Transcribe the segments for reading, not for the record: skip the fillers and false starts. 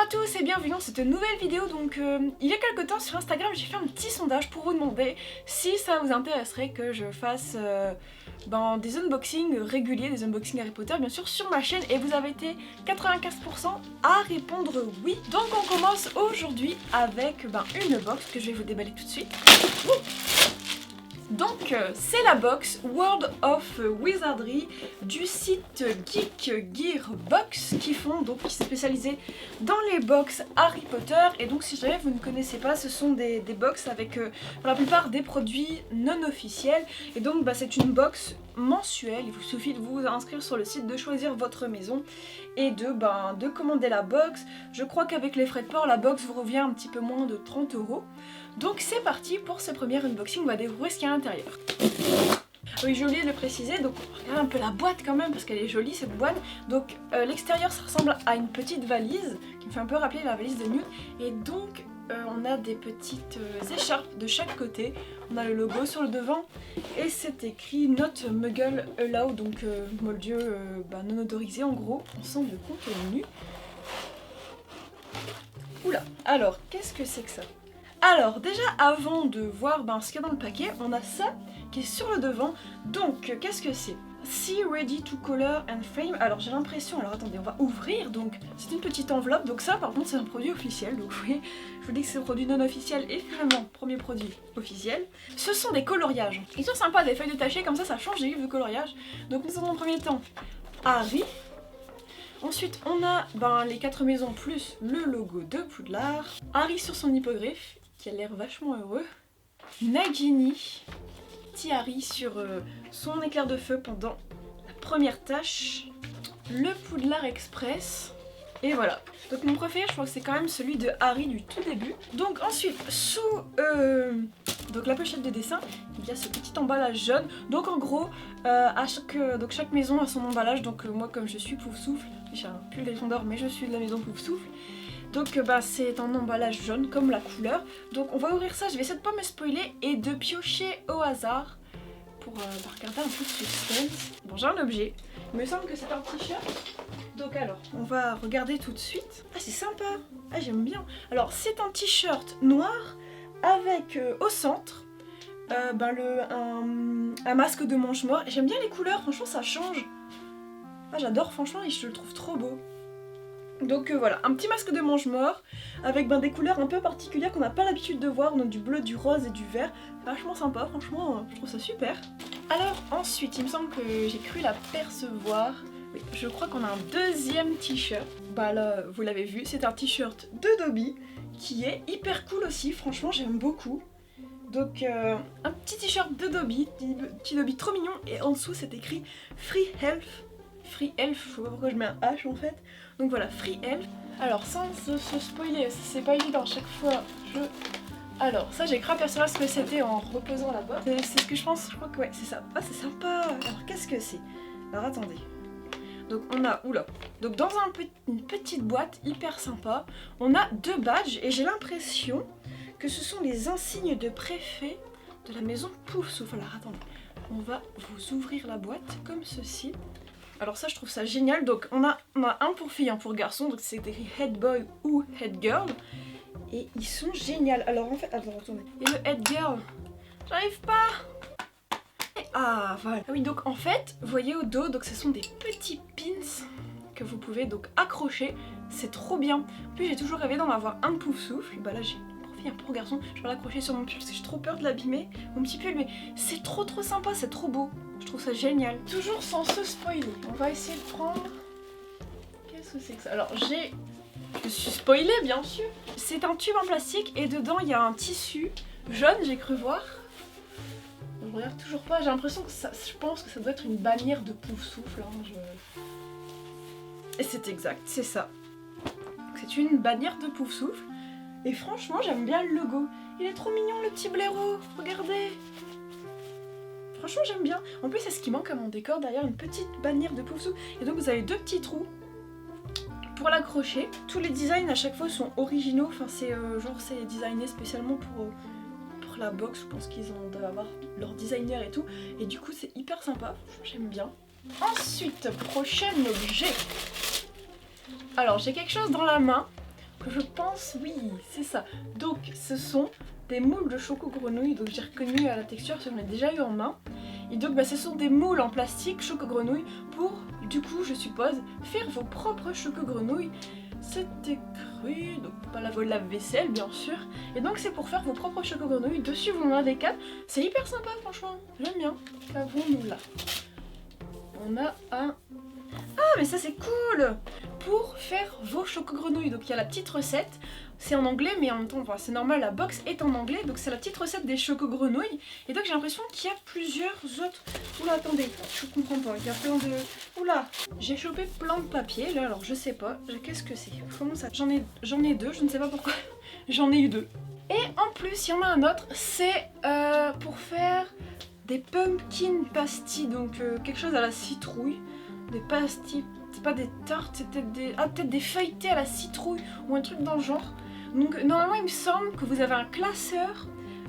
à tous et bienvenue dans cette nouvelle vidéo. Donc il y a quelques temps sur Instagram j'ai fait un petit sondage pour vous demander si ça vous intéresserait que je fasse des unboxings réguliers, des unboxings Harry Potter bien sûr sur ma chaîne, et vous avez été 95% à répondre oui. Donc on commence aujourd'hui avec une box que je vais vous déballer tout de suite. Donc c'est la box World of Wizardry du site Geek Gear Box qui s'est spécialisé dans les box Harry Potter. Et donc si jamais vous ne connaissez pas, ce sont des box avec pour la plupart des produits non officiels. Et donc c'est une box mensuelle, il vous suffit de vous inscrire sur le site, de choisir votre maison et de commander la box. Je crois qu'avec les frais de port, la box vous revient un petit peu moins de 30 €. Donc c'est parti pour ce premier unboxing, on va découvrir ce qu'il y a à l'intérieur. Oui, j'ai oublié de le préciser, donc on regarde un peu la boîte quand même parce qu'elle est jolie cette boîte. Donc l'extérieur ça ressemble à une petite valise qui me fait un peu rappeler la valise de Newt. Et donc on a des petites écharpes de chaque côté. On a le logo sur le devant et c'est écrit Not Muggle Allowed, donc moldieux non autorisé en gros. On sent le contenu. Oula, alors qu'est-ce que c'est que ça? Alors déjà avant de voir ce qu'il y a dans le paquet, on a ça qui est sur le devant. Donc qu'est-ce que c'est? See Ready to Color and Frame. Alors j'ai l'impression, alors attendez, on va ouvrir. Donc c'est une petite enveloppe, donc ça par contre c'est un produit officiel. Donc oui, je vous dis que c'est un produit non officiel et finalement premier produit officiel. Ce sont des coloriages. Ils sont sympas, des feuilles détachées comme ça change des livres de coloriage. Donc nous avons en premier temps Harry. Ensuite on a les 4 maisons plus le logo de Poudlard. Harry sur son hippogriffe qui a l'air vachement heureux. Nagini, petit Harry sur son éclair de feu pendant la première tâche. Le Poudlard Express. Et voilà. Donc mon préféré je crois que c'est quand même celui de Harry du tout début. Donc ensuite sous la pochette de dessin, il y a ce petit emballage jaune. Donc en gros chaque maison a son emballage. Donc moi comme je suis Poufsouffle, j'ai un pull Gryffondor mais je suis de la maison Poufsouffle. Donc c'est un emballage jaune comme la couleur. Donc on va ouvrir ça, je vais essayer de pas me spoiler et de piocher au hasard pour regarder un peu de suspense. Bon, j'ai un objet, il me semble que c'est un t-shirt. Donc alors, on va regarder tout de suite. Ah c'est sympa, ah j'aime bien. Alors c'est un t-shirt noir avec au centre un masque de mange-mort. J'aime bien les couleurs, franchement ça change. Ah j'adore franchement et je le trouve trop beau. Donc voilà, un petit masque de mange-mort avec des couleurs un peu particulières qu'on n'a pas l'habitude de voir. On a du bleu, du rose et du vert. C'est vachement sympa, franchement, je trouve ça super. Alors ensuite, il me semble que j'ai cru l'apercevoir. Oui, je crois qu'on a un deuxième t-shirt. Là, vous l'avez vu, c'est un t-shirt de Dobby qui est hyper cool aussi. Franchement, j'aime beaucoup. Donc un petit t-shirt de Dobby, petit Dobby trop mignon. Et en dessous, c'est écrit Free Elf. Free Elf, je sais pas pourquoi je mets un H en fait. Donc voilà, Free Elf. Alors sans se spoiler, c'est pas évident à chaque fois. Alors ça j'ai cru apercevoir ce que c'était en reposant la boîte. C'est ce que je pense, je crois que ouais, c'est ça. Ah c'est sympa. Alors qu'est-ce que c'est? Alors attendez. Donc on a, donc dans une petite boîte hyper sympa, on a 2 badges et j'ai l'impression que ce sont les insignes de préfet de la maison Poufsouffle. Alors attendez, on va vous ouvrir la boîte comme ceci. Alors ça je trouve ça génial. Donc on a un pour fille, un pour garçon, donc c'est écrit Head Boy ou Head Girl. Et ils sont géniaux. Alors en fait, attendez. Et le Head Girl, j'arrive pas. Ah voilà. Ah oui, donc en fait, vous voyez au dos, donc ce sont des petits pins que vous pouvez donc accrocher. C'est trop bien. En plus j'ai toujours rêvé d'en avoir un de Poufsouffle. Là j'ai pour fille, un pour garçon. Je vais l'accrocher sur mon pull parce que j'ai trop peur de l'abîmer, mon petit pull, mais c'est trop sympa, c'est trop beau. Je trouve ça génial. Toujours sans se spoiler. On va essayer de prendre... Qu'est-ce que c'est que ça? Alors je me suis spoilée bien sûr. C'est un tube en plastique et dedans il y a un tissu jaune, j'ai cru voir. On regarde toujours pas, j'ai l'impression que ça... Je pense que ça doit être une bannière de Poufsouffle. Et c'est exact, c'est ça. C'est une bannière de Poufsouffle. Et franchement j'aime bien le logo. Il est trop mignon le petit blaireau, regardez. Franchement j'aime bien. En plus c'est ce qui manque à mon décor, derrière une petite bannière de Poufsouffle. Et donc vous avez 2 petits trous pour l'accrocher. Tous les designs à chaque fois sont originaux. Enfin c'est c'est designé spécialement pour la box. Je pense qu'ils doivent avoir leur designer et tout. Et du coup c'est hyper sympa, j'aime bien. Ensuite, prochain objet. Alors j'ai quelque chose dans la main. je pense, oui, c'est ça. Donc ce sont des moules de choco grenouille, donc j'ai reconnu à la texture, j'en ai déjà eu en main. Et donc ce sont des moules en plastique choco grenouille pour, du coup je suppose, faire vos propres choco grenouilles. C'est écrit, donc pas la vol lave-vaisselle bien sûr. Et donc c'est pour faire vos propres choco grenouilles. Dessus vous en avez 4. C'est hyper sympa franchement, j'aime bien. Qu'avons-nous là? On a un... Ah mais ça c'est cool! Pour faire vos choco grenouilles. Donc il y a la petite recette. C'est en anglais mais en même temps c'est normal, la box est en anglais. Donc c'est la petite recette des choco grenouilles. Et donc j'ai l'impression qu'il y a plusieurs autres... Oula attendez, je comprends pas. Il y a plein de... Oula, j'ai chopé plein de papier là, alors je sais pas. Qu'est-ce que c'est? Comment ça? J'en ai deux, je ne sais pas pourquoi. J'en ai eu deux. Et en plus il y en a un autre, c'est pour faire des pumpkin pastilles. Donc quelque chose à la citrouille. Des pastilles, c'est pas des tartes, c'est peut-être des... Ah, peut-être des feuilletés à la citrouille ou un truc dans le genre. Donc normalement il me semble que vous avez un classeur,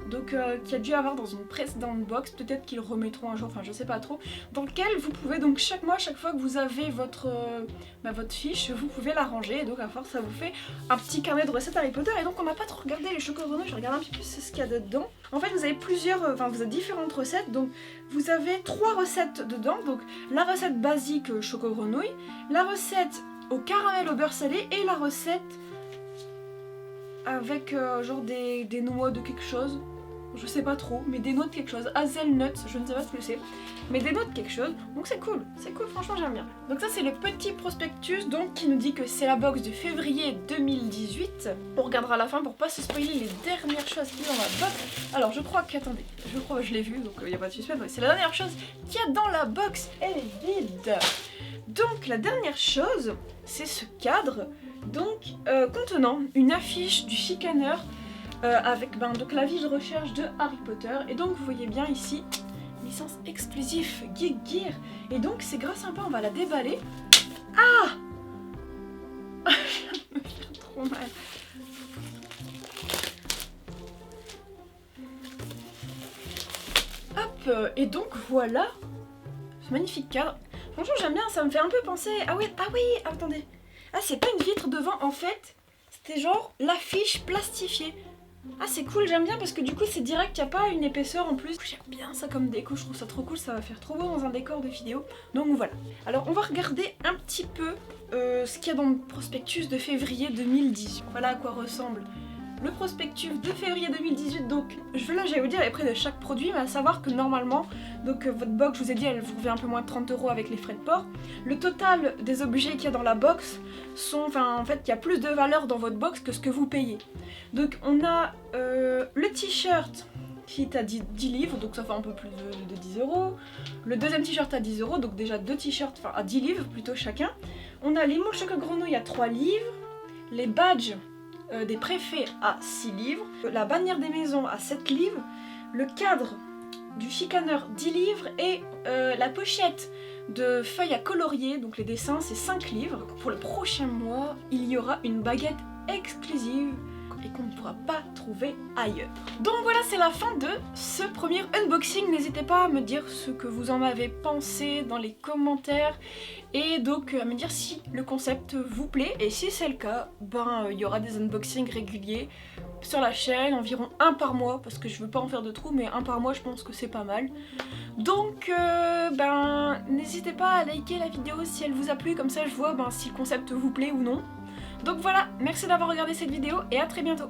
donc qu'il y a dû avoir dans une précédente box, peut-être qu'ils le remettront un jour, enfin je sais pas trop, dans lequel vous pouvez donc chaque mois, chaque fois que vous avez votre fiche, vous pouvez la ranger, et donc à force ça vous fait un petit carnet de recettes Harry Potter. Et donc on n'a pas trop regardé les choco grenouilles, je regarde un petit peu ce qu'il y a dedans. En fait vous avez vous avez différentes recettes, donc vous avez 3 recettes dedans, donc la recette basique choco grenouille, la recette au caramel au beurre salé et la recette avec genre des noix de quelque chose. Je sais pas trop, mais des noix de quelque chose, hazelnuts, je ne sais pas ce que c'est, mais des noix de quelque chose, donc c'est cool, franchement j'aime bien. Donc ça c'est le petit prospectus donc qui nous dit que c'est la box de février 2018. On regardera à la fin pour pas se spoiler les dernières choses qu'il y a dans la box. Alors je crois que je l'ai vu, donc il n'y a pas de suspense, c'est la dernière chose qu'il y a dans la box, elle est vide. Donc la dernière chose, c'est ce cadre, donc contenant une affiche du chicaneur avec donc l'avis de recherche de Harry Potter. Et donc vous voyez bien ici, licence exclusive Geek Gear. Et donc c'est grave sympa, on va la déballer. Ah je viens de me faire trop mal. Hop, et donc voilà ce magnifique cadre. Franchement j'aime bien, ça me fait un peu penser... Ah oui, attendez. Ah c'est pas une vitre devant en fait, c'était genre l'affiche plastifiée. Ah c'est cool, j'aime bien parce que du coup c'est direct, il n'y a pas une épaisseur en plus. J'aime bien ça comme déco, je trouve ça trop cool, ça va faire trop beau dans un décor de vidéo. Donc voilà. Alors on va regarder un petit peu ce qu'il y a dans le prospectus de février 2018. Voilà à quoi ressemble le prospectus de février 2018. Donc là je vais vous dire les prix de chaque produit, mais à savoir que normalement, donc votre box, je vous ai dit, elle vous revient un peu moins de 30 € avec les frais de port. Le total des objets qu'il y a dans la box sont, en fait il y a plus de valeur dans votre box que ce que vous payez. Donc on a le t-shirt qui est à 10 livres, donc ça fait un peu plus de 10 €. Le deuxième t-shirt à 10 €, donc déjà 2 t-shirts, à 10 livres plutôt chacun. On a les moules choco grenouille à 3 livres, les badges des préfets à 6 livres, la bannière des maisons à 7 livres, le cadre du chicaneur 10 livres et la pochette de feuilles à colorier, donc les dessins, c'est 5 livres. Pour le prochain mois, il y aura une baguette exclusive et qu'on ne pourra pas trouver ailleurs. Donc voilà, c'est la fin de ce premier unboxing. N'hésitez pas à me dire ce que vous en avez pensé dans les commentaires et donc à me dire si le concept vous plaît, et si c'est le cas, il y aura des unboxings réguliers sur la chaîne, environ un par mois, parce que je veux pas en faire de trop, mais un par mois je pense que c'est pas mal. Donc n'hésitez pas à liker la vidéo si elle vous a plu, comme ça je vois si le concept vous plaît ou non. Donc voilà, merci d'avoir regardé cette vidéo et à très bientôt.